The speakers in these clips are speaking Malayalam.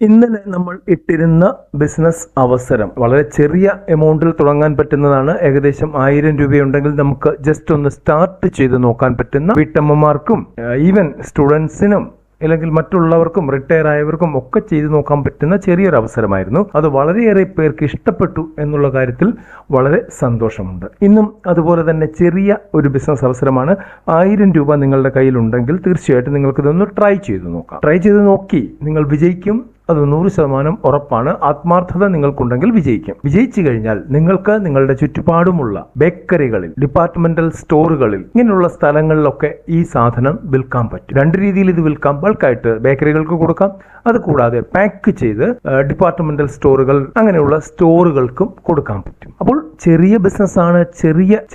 ഇന്നലെ നമ്മൾ ഇട്ടിരുന്ന ബിസിനസ് അവസരം വളരെ ചെറിയ എമൗണ്ടിൽ തുടങ്ങാൻ പറ്റുന്നതാണ്. ഏകദേശം 1000 രൂപയുണ്ടെങ്കിൽ നമുക്ക് ജസ്റ്റ് ഒന്ന് സ്റ്റാർട്ട് ചെയ്ത് നോക്കാൻ പറ്റുന്ന വീട്ടമ്മമാർക്കും ഈവൻ സ്റ്റുഡൻസിനും അല്ലെങ്കിൽ മറ്റുള്ളവർക്കും റിട്ടയർ ആയവർക്കും ഒക്കെ ചെയ്തു നോക്കാൻ പറ്റുന്ന ചെറിയൊരു അവസരമായിരുന്നു. അത് വളരെയേറെ പേർക്ക് ഇഷ്ടപ്പെട്ടു എന്നുള്ള കാര്യത്തിൽ വളരെ സന്തോഷമുണ്ട്. ഇന്നും അതുപോലെ തന്നെ ചെറിയ ഒരു ബിസിനസ് അവസരമാണ്. 1000 രൂപ നിങ്ങളുടെ കയ്യിലുണ്ടെങ്കിൽ തീർച്ചയായിട്ടും നിങ്ങൾക്കിതൊന്ന് ട്രൈ ചെയ്ത് നോക്കാം. ട്രൈ ചെയ്ത് നോക്കി നിങ്ങൾ വിജയിക്കും. അത് 100% ഉറപ്പാണ്. ആത്മാർത്ഥത നിങ്ങൾക്കുണ്ടെങ്കിൽ വിജയിക്കും. വിജയിച്ചു കഴിഞ്ഞാൽ നിങ്ങൾക്ക് നിങ്ങളുടെ ചുറ്റുപാടുമുള്ള ബേക്കറികളിൽ, ഡിപ്പാർട്ട്മെന്റൽ സ്റ്റോറുകളിൽ, ഇങ്ങനെയുള്ള സ്ഥലങ്ങളിലൊക്കെ ഈ സാധനം വിൽക്കാൻ പറ്റും. 2 രീതിയിൽ ഇത് വിൽക്കാം. ബൾക്കായിട്ട് ബേക്കറികൾക്ക് കൊടുക്കാം. അതുകൂടാതെ പാക്ക് ചെയ്ത് ഡിപ്പാർട്ട്മെന്റൽ സ്റ്റോറുകൾ, അങ്ങനെയുള്ള സ്റ്റോറുകൾക്കും കൊടുക്കാൻ പറ്റും. അപ്പോൾ ചെറിയ ബിസിനസ് ആണ്.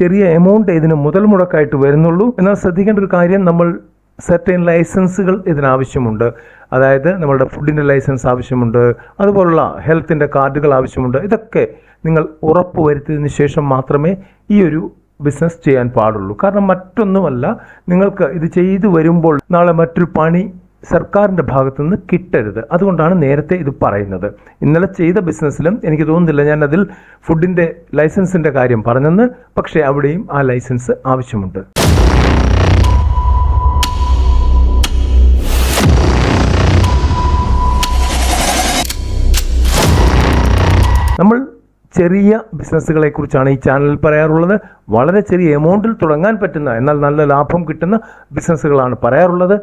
ചെറിയ എമൗണ്ട് ഇതിന് മുതൽ മുടക്കായിട്ട് വരുന്നുള്ളൂ. എന്നാൽ ശ്രദ്ധിക്കേണ്ട ഒരു കാര്യം, നമ്മൾ സെർട്ടൻ ലൈസൻസുകൾ ഇതിനാവശ്യമുണ്ട്. അതായത് നമ്മളുടെ ഫുഡിൻ്റെ ലൈസൻസ് ആവശ്യമുണ്ട്, അതുപോലുള്ള ഹെൽത്തിൻ്റെ കാർഡുകൾ ആവശ്യമുണ്ട്. ഇതൊക്കെ നിങ്ങൾ ഉറപ്പ് വരുത്തിയതിന് ശേഷം മാത്രമേ ഈ ഒരു ബിസിനസ് ചെയ്യാൻ പാടുള്ളൂ. കാരണം മറ്റൊന്നുമല്ല, നിങ്ങൾക്ക് ഇത് ചെയ്തു വരുമ്പോൾ നാളെ മറ്റൊരു പണി സർക്കാരിൻ്റെ ഭാഗത്തുനിന്ന് കിട്ടരുത്. അതുകൊണ്ടാണ് നേരത്തെ ഇത് പറയുന്നത്. ഇന്നലെ ചെയ്ത ബിസിനസ്സിലും എനിക്ക് തോന്നുന്നില്ല ഞാൻ അതിൽ ഫുഡിൻ്റെ ലൈസൻസിൻ്റെ കാര്യം പറഞ്ഞെന്ന്. പക്ഷേ അവിടെയും ആ ലൈസൻസ് ആവശ്യമുണ്ട്. നമ്മൾ ചെറിയ ബിസിനസ്സുകളെ കുറിച്ചാണ് ഈ ചാനലിൽ പറയാറുള്ളത്. വളരെ ചെറിയ എമൗണ്ടിൽ തുടങ്ങാൻ പറ്റുന്ന എന്നാൽ നല്ല ലാഭം കിട്ടുന്ന ബിസിനസ്സുകളാണ് പറയാറുള്ളത്.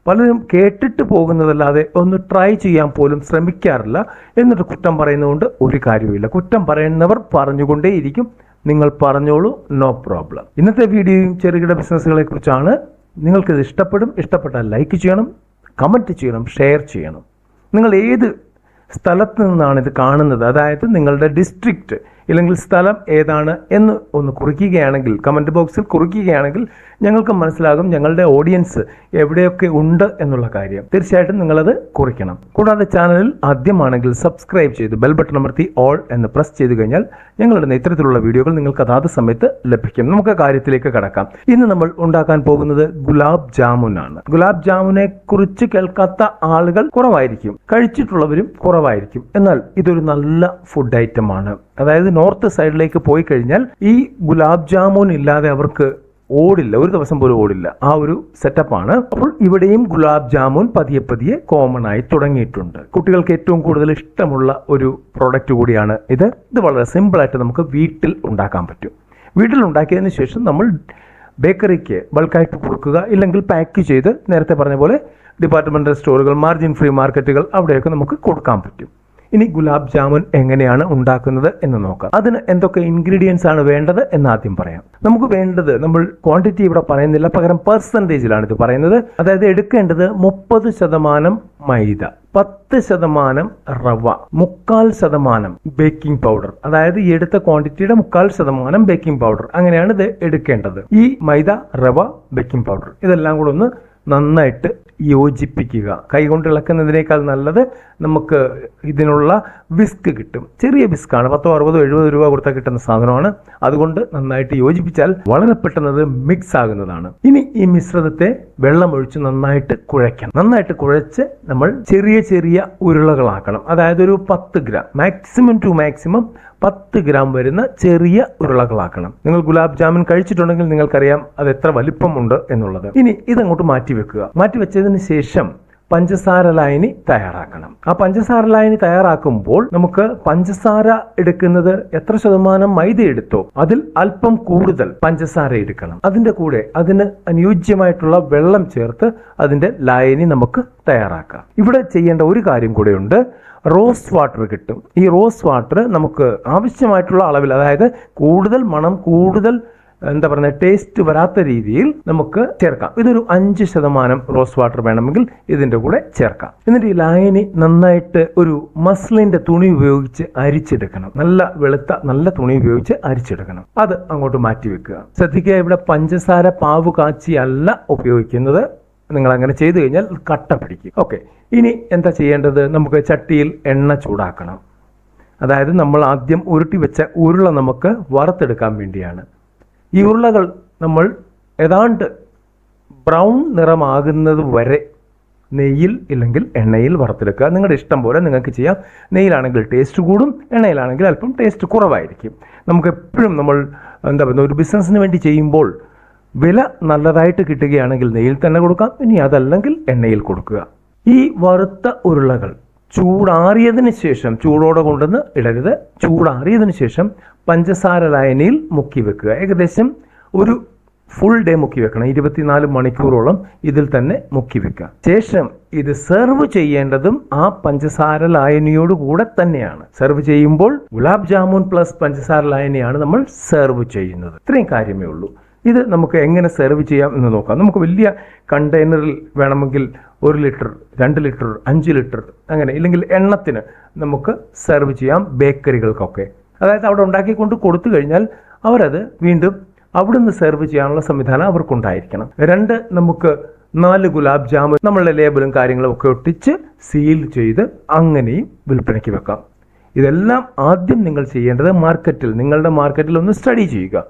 പലരും കേട്ടിട്ട് പോകുന്നതല്ലാതെ ഒന്ന് ട്രൈ ചെയ്യാൻ പോലും ശ്രമിക്കാറില്ല. എന്നിട്ട് കുറ്റം പറയുന്നതുകൊണ്ട് ഒരു കാര്യവുമില്ല. കുറ്റം പറയുന്നവർ പറഞ്ഞുകൊണ്ടേയിരിക്കും. നിങ്ങൾ പറഞ്ഞോളൂ, നോ പ്രോബ്ലം. ഇന്നത്തെ വീഡിയോയും ചെറുകിട ബിസിനസ്സുകളെ കുറിച്ചാണ്. നിങ്ങൾക്കിത് ഇഷ്ടപ്പെടും. ഇഷ്ടപ്പെട്ടാൽ ലൈക്ക് ചെയ്യണം, കമൻറ്റ് ചെയ്യണം, ഷെയർ ചെയ്യണം. നിങ്ങൾ ഏത് സ്ഥലത്ത് നിന്നാണ് ഇത് കാണുന്നത്, അതായത് നിങ്ങളുടെ ഡിസ്ട്രിക്റ്റ് ഇല്ലെങ്കിൽ സ്ഥലം ഏതാണ് എന്ന് ഒന്ന് കുറിക്കുകയാണെങ്കിൽ, കമൻറ്റ് ബോക്സിൽ കുറിക്കുകയാണെങ്കിൽ ഞങ്ങൾക്ക് മനസ്സിലാകും ഞങ്ങളുടെ ഓഡിയൻസ് എവിടെയൊക്കെ ഉണ്ട് എന്നുള്ള കാര്യം. തീർച്ചയായിട്ടും നിങ്ങളത് കുറിക്കണം. കൂടാതെ ചാനലിൽ ആദ്യമാണെങ്കിൽ സബ്സ്ക്രൈബ് ചെയ്ത് ബെൽ ബട്ടൺ അമർത്തി ഓൾ എന്ന് പ്രസ് ചെയ്ത് കഴിഞ്ഞാൽ ഞങ്ങളുടെ ഇത്തരത്തിലുള്ള വീഡിയോകൾ നിങ്ങൾക്ക് അതാത് സമയത്ത് ലഭിക്കും. നമുക്ക് കാര്യത്തിലേക്ക് കടക്കാം. ഇന്ന് നമ്മൾ ഉണ്ടാക്കാൻ പോകുന്നത് ഗുലാബ് ജാമുൻ ആണ്. ഗുലാബ് ജാമുനെ കുറിച്ച് കേൾക്കാത്ത ആളുകൾ കുറവായിരിക്കും, കഴിച്ചിട്ടുള്ളവരും കുറവായിരിക്കും. എന്നാൽ ഇതൊരു നല്ല ഫുഡ് ഐറ്റം ആണ്. അതായത് നോർത്ത് സൈഡിലേക്ക് പോയി കഴിഞ്ഞാൽ ഈ ഗുലാബ് ജാമുൻ ഇല്ലാതെ അവർക്ക് ഓടില്ല, ഒരു ദിവസം പോലും ഓടില്ല. ആ ഒരു സെറ്റപ്പാണ്. അപ്പോൾ ഇവിടെയും ഗുലാബ് ജാമുൻ പതിയെ കോമൺ ആയി തുടങ്ങിയിട്ടുണ്ട്. കുട്ടികൾക്ക് ഏറ്റവും കൂടുതൽ ഇഷ്ടമുള്ള ഒരു പ്രോഡക്റ്റ് കൂടിയാണ് ഇത്. വളരെ സിമ്പിളായിട്ട് നമുക്ക് വീട്ടിൽ ഉണ്ടാക്കാൻ പറ്റും. വീട്ടിൽ ഉണ്ടാക്കിയതിന് ശേഷം നമ്മൾ ബേക്കറിക്ക് ബൾക്കായിട്ട് കൊടുക്കുക, ഇല്ലെങ്കിൽ പാക്ക് ചെയ്ത് നേരത്തെ പറഞ്ഞ പോലെ ഡിപ്പാർട്ട്മെന്റൽ സ്റ്റോറുകൾ, മാർജിൻ ഫ്രീ മാർക്കറ്റുകൾ, അവിടെയൊക്കെ നമുക്ക് കൊടുക്കാൻ പറ്റും. ഇനി ഗുലാബ് ജാമുൻ എങ്ങനെയാണ് ഉണ്ടാക്കുന്നത് എന്ന് നോക്കാം. അതിന് എന്തൊക്കെ ഇൻഗ്രീഡിയൻസ് ആണ് വേണ്ടത് എന്ന് ആദ്യം പറയാം. നമുക്ക് വേണ്ടത്, നമ്മൾ ക്വാണ്ടിറ്റി ഇവിടെ പറയുന്നില്ല, പകരം പെർസെൻറ്റേജിലാണ് ഇത് പറയുന്നത്. അതായത് എടുക്കേണ്ടത് 30% മൈദ, 10% റവ, 1/4% ബേക്കിംഗ് പൗഡർ. അതായത് ഈ എടുത്ത ക്വാണ്ടിറ്റിയുടെ 1/4% ബേക്കിംഗ് പൗഡർ. അങ്ങനെയാണ് ഇത് എടുക്കേണ്ടത്. ഈ മൈദ, റവ, ബേക്കിംഗ് പൗഡർ ഇതെല്ലാം കൂടെ ഒന്ന് നന്നായിട്ട് യോജിപ്പിക്കുക. കൈകൊണ്ട് ഇളക്കുന്നതിനേക്കാൾ നല്ലത് നമുക്ക് ഇതിനുള്ള വിസ്ക് കിട്ടും. ചെറിയ വിസ്കാണ്, 10, 60, 70 രൂപ കൊടുത്താൽ കിട്ടുന്ന സാധനമാണ്. അതുകൊണ്ട് നന്നായിട്ട് യോജിപ്പിച്ചാൽ വളരെ പെട്ടെന്ന് അത് മിക്സ് ആകുന്നതാണ്. ഇനി ഈ മിശ്രിതത്തെ വെള്ളമൊഴിച്ച് നന്നായിട്ട് കുഴയ്ക്കണം. നന്നായിട്ട് കുഴച്ച് നമ്മൾ ചെറിയ ഉരുളകളാക്കണം. അതായത് ഒരു 10 gram, maximum two maximum 10 gram വരുന്ന ചെറിയ ഉരുളകളാക്കണം. നിങ്ങൾ ഗുലാബ് ജാമുൻ കഴിച്ചിട്ടുണ്ടെങ്കിൽ നിങ്ങൾക്കറിയാം അത് എത്ര വലിപ്പമുണ്ട് എന്നുള്ളത്. ഇനി ഇതങ്ങോട്ട് മാറ്റിവെക്കുക. മാറ്റിവെച്ചതിന് ശേഷം പഞ്ചസാര ലായനി തയ്യാറാക്കണം. ആ പഞ്ചസാര ലായനി തയ്യാറാക്കുമ്പോൾ നമുക്ക് പഞ്ചസാര എടുക്കുന്നത് എത്ര ശതമാനം മൈദ എടുത്തോ അതിൽ അല്പം കൂടുതൽ പഞ്ചസാര എടുക്കണം. അതിന്റെ കൂടെ അതിന് അനുയോജ്യമായിട്ടുള്ള വെള്ളം ചേർത്ത് അതിന്റെ ലായനി നമുക്ക് തയ്യാറാക്കാം. ഇവിടെ ചെയ്യേണ്ട ഒരു കാര്യം കൂടെയുണ്ട്. റോസ് വാട്ടർ കിട്ടും. ഈ റോസ് വാട്ടർ നമുക്ക് ആവശ്യമായിട്ടുള്ള അളവിൽ, അതായത് കൂടുതൽ മണം, കൂടുതൽ ടേസ്റ്റ് വരാത്ത രീതിയിൽ നമുക്ക് ചേർക്കാം. ഇതൊരു 5% റോസ് വാട്ടർ വേണമെങ്കിൽ ഇതിന്റെ കൂടെ ചേർക്കാം. എന്നിട്ട് ഈ ലായനി നന്നായിട്ട് ഒരു മസ്ലിന്റെ തുണി ഉപയോഗിച്ച് അരിച്ചെടുക്കണം. നല്ല വെളുത്ത നല്ല തുണി ഉപയോഗിച്ച് അരിച്ചെടുക്കണം. അത് അങ്ങോട്ട് മാറ്റി വെക്കുക. ശ്രദ്ധിക്കുക, ഇവിടെ പഞ്ചസാര പാവ് കാച്ചിയല്ല ഉപയോഗിക്കുന്നത്. നിങ്ങൾ അങ്ങനെ ചെയ്തു കഴിഞ്ഞാൽ കട്ട പിടിക്കും. ഓക്കെ, ഇനി എന്താ ചെയ്യേണ്ടത്? നമുക്ക് ചട്ടിയിൽ എണ്ണ ചൂടാക്കണം. അതായത് നമ്മൾ ആദ്യം ഉരുട്ടി വെച്ച ഉരുള നമുക്ക് വറുത്തെടുക്കാൻ വേണ്ടിയാണ്. ഈ ഉരുളകൾ നമ്മൾ ഏതാണ്ട് ബ്രൗൺ നിറമാകുന്നത് വരെ നെയ്യിൽ ഇല്ലെങ്കിൽ എണ്ണയിൽ വറുത്തെടുക്കുക. നിങ്ങളുടെ ഇഷ്ടം പോലെ നിങ്ങൾക്ക് ചെയ്യാം. നെയ്യിലാണെങ്കിൽ ടേസ്റ്റ് കൂടും, എണ്ണയിലാണെങ്കിൽ അല്പം ടേസ്റ്റ് കുറവായിരിക്കും. നമുക്ക് എപ്പോഴും നമ്മൾ ഒരു ബിസിനസ്സിന് വേണ്ടി ചെയ്യുമ്പോൾ വില നല്ലതായിട്ട് കിട്ടുകയാണെങ്കിൽ നെയ്യിൽ തന്നെ കൊടുക്കാം, ഇനി അതല്ലെങ്കിൽ എണ്ണയിൽ കൊടുക്കുക. ഈ വറുത്ത ഉരുളകൾ ചൂടാറിയതിന് ശേഷം, ചൂടോടെ കൊണ്ടുവന്ന് ഇടരുത്, ചൂടാറിയതിന് ശേഷം പഞ്ചസാര ലായനിയിൽ മുക്കി വെക്കുക. ഏകദേശം ഒരു ഫുൾ ഡേ മുക്കി വെക്കണം, 24 മണിക്കൂറോളം ഇതിൽ തന്നെ മുക്കി വെക്കുക. ശേഷം ഇത് സെർവ് ചെയ്യേണ്ടതും ആ പഞ്ചസാര ലായനിയോട് കൂടെ തന്നെയാണ്. സെർവ് ചെയ്യുമ്പോൾ ഗുലാബ് ജാമുൻ പ്ലസ് പഞ്ചസാര ലായനിയാണ് നമ്മൾ സെർവ് ചെയ്യുന്നത്. ഇത്രയും കാര്യമേ ഉള്ളൂ. ഇത് നമുക്ക് എങ്ങനെ സെർവ് ചെയ്യാം എന്ന് നോക്കാം. നമുക്ക് വലിയ കണ്ടെയ്നറിൽ വേണമെങ്കിൽ 1 ലിറ്റർ, 2 ലിറ്റർ, 5 ലിറ്റർ അങ്ങനെ, ഇല്ലെങ്കിൽ എണ്ണത്തിന് നമുക്ക് സെർവ് ചെയ്യാം ബേക്കറികൾക്കൊക്കെ. അതായത് അവിടെ ഉണ്ടാക്കിക്കൊണ്ട് കൊടുത്തു കഴിഞ്ഞാൽ അവരത് വീണ്ടും അവിടുന്ന് സെർവ് ചെയ്യാനുള്ള സംവിധാനം അവർക്കുണ്ടായിരിക്കണം. 2, നമുക്ക് 4 ഗുലാബ് ജാമുൻ നമ്മളുടെ ലേബലും കാര്യങ്ങളും ഒക്കെ ഒട്ടിച്ച് സീൽ ചെയ്ത് അങ്ങനെയും വിൽപ്പനയ്ക്ക് വെക്കാം. ഇതെല്ലാം ആദ്യം നിങ്ങൾ ചെയ്യേണ്ടത് നിങ്ങളുടെ മാർക്കറ്റിൽ ഒന്ന് സ്റ്റഡി ചെയ്യുക.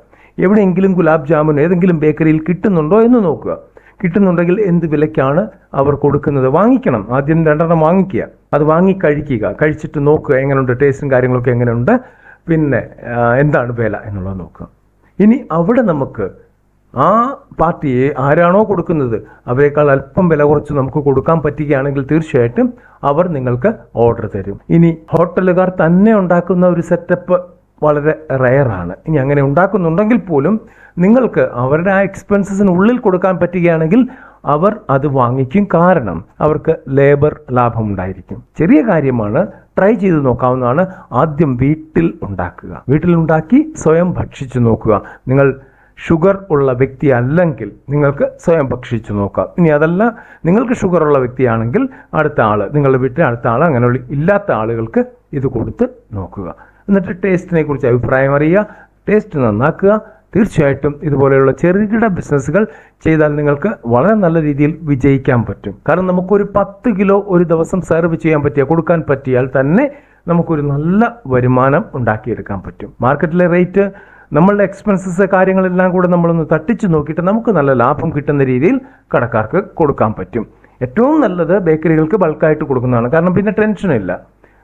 എവിടെയെങ്കിലും ഗുലാബ് ജാമുൻ ഏതെങ്കിലും ബേക്കറിയിൽ കിട്ടുന്നുണ്ടോ എന്ന് നോക്കുക. കിട്ടുന്നുണ്ടെങ്കിൽ എന്ത് വിലയ്ക്കാണ് അവർ കൊടുക്കുന്നത് വാങ്ങിക്കണം. ആദ്യം 2 വാങ്ങിക്കുക, അത് വാങ്ങി കഴിക്കുക, കഴിച്ചിട്ട് നോക്കുക എങ്ങനെയുണ്ട്, ടേസ്റ്റും കാര്യങ്ങളൊക്കെ എങ്ങനെയുണ്ട്, പിന്നെ എന്താണ് വില എന്നുള്ളത് നോക്കുക. ഇനി അവിടെ നമുക്ക് ആ പാർട്ടിയെ ആരാണോ കൊടുക്കുന്നത് അവരെക്കാൾ അല്പം വില കുറച്ച് നമുക്ക് കൊടുക്കാൻ പറ്റുകയാണെങ്കിൽ തീർച്ചയായിട്ടും അവർ നിങ്ങൾക്ക് ഓർഡർ തരും. ഇനി ഹോട്ടലുകാർ തന്നെ ഉണ്ടാക്കുന്ന ഒരു സെറ്റപ്പ് വളരെ റെയറാണ്. ഇനി അങ്ങനെ ഉണ്ടാക്കുന്നുണ്ടെങ്കിൽ പോലും നിങ്ങൾക്ക് അവരുടെ ആ എക്സ്പെൻസസിനുള്ളിൽ കൊടുക്കാൻ പറ്റുകയാണെങ്കിൽ അവർ അത് വാങ്ങിക്കും. കാരണം അവർക്ക് ലേബർ ലാഭം ഉണ്ടായിരിക്കും. ചെറിയ കാര്യമാണ്, ട്രൈ ചെയ്ത് നോക്കാവുന്നതാണ്. ആദ്യം വീട്ടിൽ ഉണ്ടാക്കി സ്വയം ഭക്ഷിച്ചു നോക്കുക. നിങ്ങൾ ഷുഗർ ഉള്ള വ്യക്തി അല്ലെങ്കിൽ നിങ്ങൾക്ക് സ്വയം ഭക്ഷിച്ചു നോക്കാം. ഇനി അതല്ല, നിങ്ങൾക്ക് ഷുഗർ ഉള്ള വ്യക്തിയാണെങ്കിൽ അടുത്ത ആൾ, നിങ്ങളുടെ വീട്ടിൽ അടുത്ത ആൾ, അങ്ങനെ ഇല്ലാത്ത ആളുകൾക്ക് ഇത് കൊടുത്ത് നോക്കുക. എന്നിട്ട് ടേസ്റ്റിനെ കുറിച്ച് അഭിപ്രായം അറിയുക, ടേസ്റ്റ് നന്നാക്കുക. തീർച്ചയായിട്ടും ഇതുപോലെയുള്ള ചെറുകിട ബിസിനസ്സുകൾ ചെയ്താൽ നിങ്ങൾക്ക് വളരെ നല്ല രീതിയിൽ വിജയിക്കാൻ പറ്റും. കാരണം നമുക്കൊരു 10 കിലോ ഒരു ദിവസം സെർവ് ചെയ്യാൻ കൊടുക്കാൻ പറ്റിയാൽ തന്നെ നമുക്കൊരു നല്ല വരുമാനം ഉണ്ടാക്കിയെടുക്കാൻ പറ്റും. മാർക്കറ്റിലെ റേറ്റ്, നമ്മളുടെ എക്സ്പെൻസസ് കാര്യങ്ങളെല്ലാം കൂടെ നമ്മളൊന്ന് തട്ടിച്ചു നോക്കിയിട്ട് നമുക്ക് നല്ല ലാഭം കിട്ടുന്ന രീതിയിൽ കടക്കാർക്ക് കൊടുക്കാൻ പറ്റും. ഏറ്റവും നല്ലത് ബേക്കറികൾക്ക് ബൾക്കായിട്ട് കൊടുക്കുന്നതാണ്. കാരണം പിന്നെ ടെൻഷനില്ല.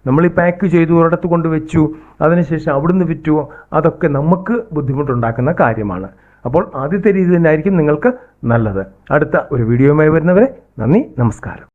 നമ്മൾ ഈ പാക്ക് ചെയ്തു ഒരിടത്ത് കൊണ്ട് വെച്ചു, അതിനുശേഷം അവിടുന്ന് വിറ്റു, അതൊക്കെ നമുക്ക് ബുദ്ധിമുട്ടുണ്ടാക്കുന്ന കാര്യമാണ്. അപ്പോൾ ആദ്യത്തെ രീതി തന്നെ ആയിരിക്കും നിങ്ങൾക്ക് നല്ലത്. അടുത്ത ഒരു വീഡിയോയുമായി വരുന്നവരെ നന്ദി, നമസ്കാരം.